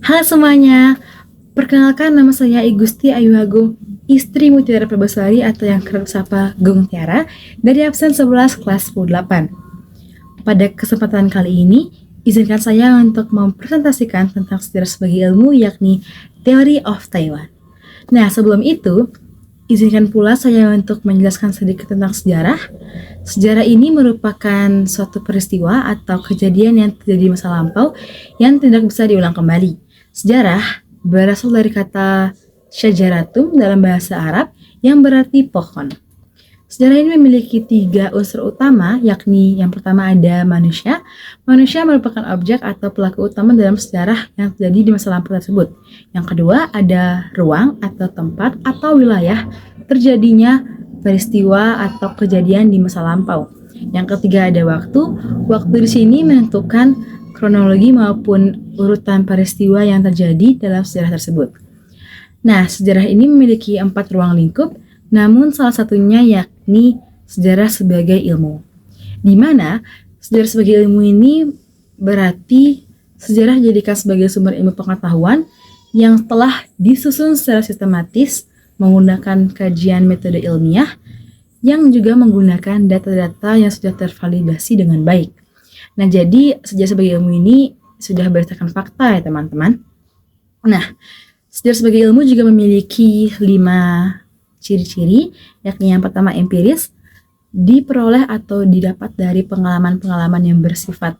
Halo semuanya, perkenalkan nama saya Igusti Ayu Agung, istri Mutiara Perbesari atau yang kerap sapa Gung Tiara dari absen 11 kelas 18. Pada kesempatan kali ini, izinkan saya untuk mempresentasikan tentang sejarah sebagai ilmu yakni Theory of Taiwan. Nah, sebelum itu, izinkan pula saya untuk menjelaskan sedikit tentang sejarah. Sejarah ini merupakan suatu peristiwa atau kejadian yang terjadi di masa lampau yang tidak bisa diulang kembali. Sejarah berasal dari kata syajaratum dalam bahasa Arab yang berarti pohon. Sejarah ini memiliki 3 unsur utama, yakni yang pertama ada manusia. Manusia merupakan objek atau pelaku utama dalam sejarah yang terjadi di masa lampau tersebut. Yang kedua ada ruang atau tempat atau wilayah terjadinya peristiwa atau kejadian di masa lampau. Yang ketiga ada waktu. Waktu di sini menentukan kronologi maupun urutan peristiwa yang terjadi dalam sejarah tersebut. Nah, sejarah ini memiliki 4 ruang lingkup, namun salah satunya yakni sejarah sebagai ilmu. Di mana sejarah sebagai ilmu ini berarti sejarah dijadikan sebagai sumber ilmu pengetahuan yang telah disusun secara sistematis menggunakan kajian metode ilmiah yang juga menggunakan data-data yang sudah tervalidasi dengan baik. Nah, jadi sejarah sebagai ilmu ini sudah berdasarkan fakta ya teman-teman. Nah, sejarah sebagai ilmu juga memiliki 5 ciri-ciri, yakni yang pertama empiris, diperoleh atau didapat dari pengalaman-pengalaman yang bersifat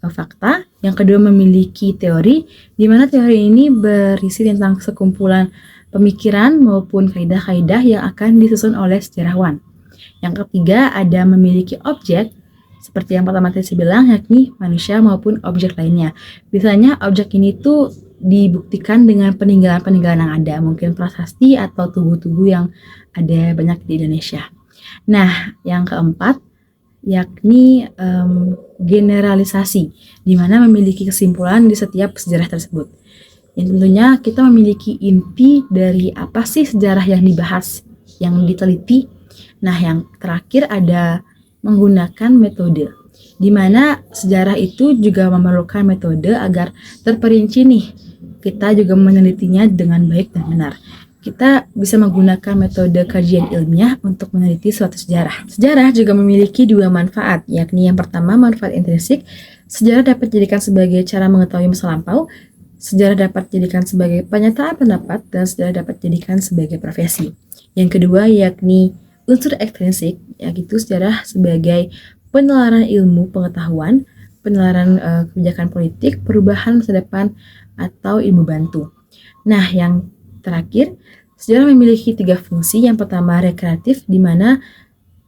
fakta. Yang kedua memiliki teori, di mana teori ini berisi tentang sekumpulan pemikiran maupun kaidah-kaidah yang akan disusun oleh sejarawan. Yang ketiga ada memiliki objek, seperti yang pertama tadi saya bilang, yakni manusia maupun objek lainnya. Biasanya objek ini tuh dibuktikan dengan peninggalan-peninggalan yang ada, mungkin prasasti atau tubuh-tubuh yang ada banyak di Indonesia. Nah, yang keempat yakni generalisasi, di mana memiliki kesimpulan di setiap sejarah tersebut. Yang tentunya kita memiliki inti dari apa sih sejarah yang dibahas, yang diteliti. Nah, yang terakhir ada menggunakan metode, di mana sejarah itu juga memerlukan metode agar terperinci nih. Kita juga menelitinya dengan baik dan benar. Kita bisa menggunakan metode kajian ilmiah untuk meneliti suatu sejarah. Sejarah juga memiliki 2 manfaat, yakni yang pertama manfaat intrinsik. Sejarah dapat dijadikan sebagai cara mengetahui masa lampau. Sejarah dapat dijadikan sebagai penyataan pendapat, dan sejarah dapat dijadikan sebagai profesi. Yang kedua yakni unsur ekstrinsik, yaitu sejarah sebagai penelaran ilmu pengetahuan, penelaran kebijakan politik, perubahan masa depan, atau ilmu bantu. Nah, yang terakhir, sejarah memiliki 3 fungsi. Yang pertama rekreatif, di mana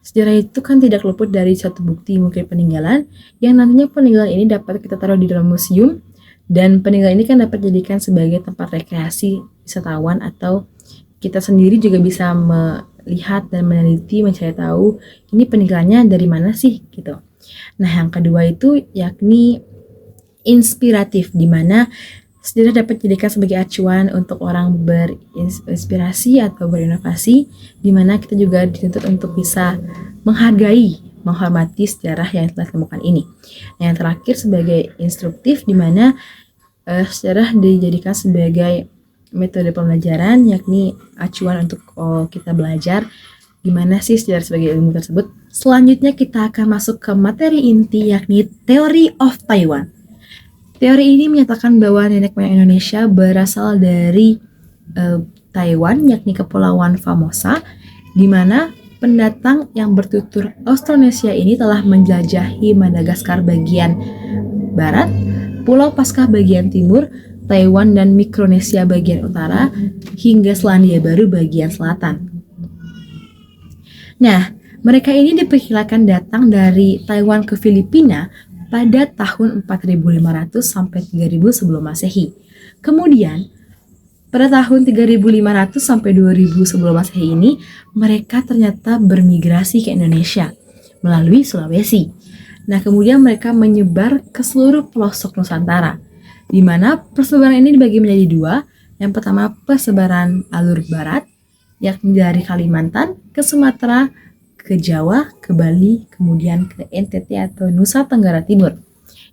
sejarah itu kan tidak luput dari satu bukti mungkin peninggalan, yang nantinya peninggalan ini dapat kita taruh di dalam museum, dan peninggalan ini kan dapat dijadikan sebagai tempat rekreasi wisatawan, atau kita sendiri juga bisa melihat dan meneliti, mencari tahu ini peninggalannya dari mana sih gitu. Nah, yang kedua itu yakni inspiratif, di mana sejarah dapat dijadikan sebagai acuan untuk orang berinspirasi atau berinovasi, di mana kita juga dituntut untuk bisa menghargai, menghormati sejarah yang telah ditemukan ini. Nah, yang terakhir sebagai instruktif, di mana sejarah dijadikan sebagai metode pembelajaran, yakni acuan untuk kita belajar gimana sih sejarah sebagai ilmu tersebut. Selanjutnya kita akan masuk ke materi inti, yakni Theory of Taiwan. Teori ini menyatakan bahwa nenek moyang Indonesia berasal dari Taiwan, yakni Kepulauan Formosa, di mana pendatang yang bertutur Austronesia ini telah menjelajahi Madagaskar bagian barat, Pulau Paskah bagian timur, Taiwan dan Mikronesia bagian utara, hingga Selandia Baru bagian selatan. Nah, mereka ini diperkirakan datang dari Taiwan ke Filipina pada tahun 4500 sampai 3000 sebelum Masehi. Kemudian, pada tahun 3500 sampai 2000 sebelum Masehi ini, mereka ternyata bermigrasi ke Indonesia melalui Sulawesi. Nah, kemudian mereka menyebar ke seluruh pelosok Nusantara, di mana persebaran ini dibagi menjadi 2. Yang pertama persebaran alur barat, yakni dari Kalimantan ke Sumatera, ke Jawa, ke Bali, kemudian ke NTT atau Nusa Tenggara Timur.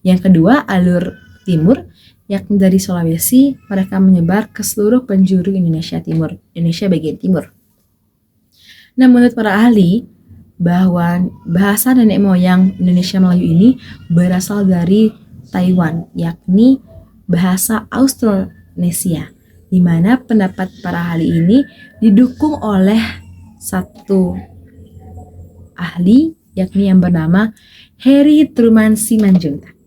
Yang kedua alur timur, yakni dari Sulawesi, mereka menyebar ke seluruh penjuru Indonesia bagian timur. Nah, menurut para ahli, bahwa bahasa nenek moyang Indonesia Melayu ini berasal dari Taiwan, yakni bahasa Austronesia, di mana pendapat para ahli ini didukung oleh satu ahli, yakni yang bernama Harry Truman Simanjuntak.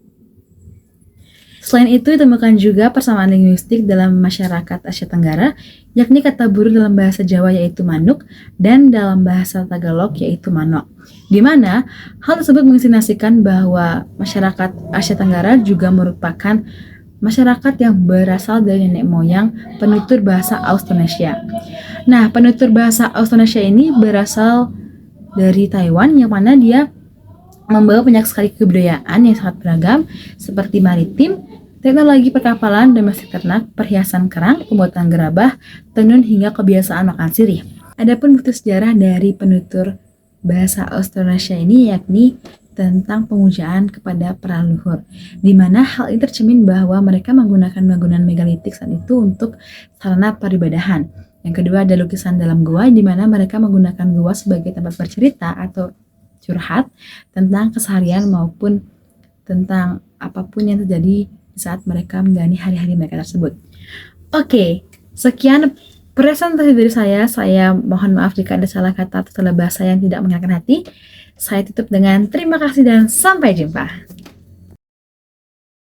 Selain itu, ditemukan juga persamaan linguistik dalam masyarakat Asia Tenggara, yakni kata burung dalam bahasa Jawa yaitu manuk, dan dalam bahasa Tagalog yaitu manok. Di mana hal tersebut menginsinuasikan bahwa masyarakat Asia Tenggara juga merupakan masyarakat yang berasal dari nenek moyang penutur bahasa Austronesia. Nah, penutur bahasa Austronesia ini berasal dari Taiwan, yang mana dia membawa banyak sekali kebudayaan yang sangat beragam seperti maritim, teknologi perkapalan, domestik ternak, perhiasan kerang, pembuatan gerabah, tenun hingga kebiasaan makan sirih. Adapun bukti sejarah dari penutur bahasa Austronesia ini yakni tentang pemujaan kepada para leluhur, di mana hal ini tercermin bahwa mereka menggunakan bangunan megalitik saat itu untuk sarana peribadahan. Yang kedua ada lukisan dalam gua, di mana mereka menggunakan gua sebagai tempat bercerita atau curhat tentang keseharian maupun tentang apapun yang terjadi saat mereka menjalani hari-hari mereka tersebut. Oke, sekian presentasi dari saya. Saya mohon maaf jika ada salah kata atau salah bahasa yang tidak mengenakan hati. Saya tutup dengan terima kasih dan sampai jumpa.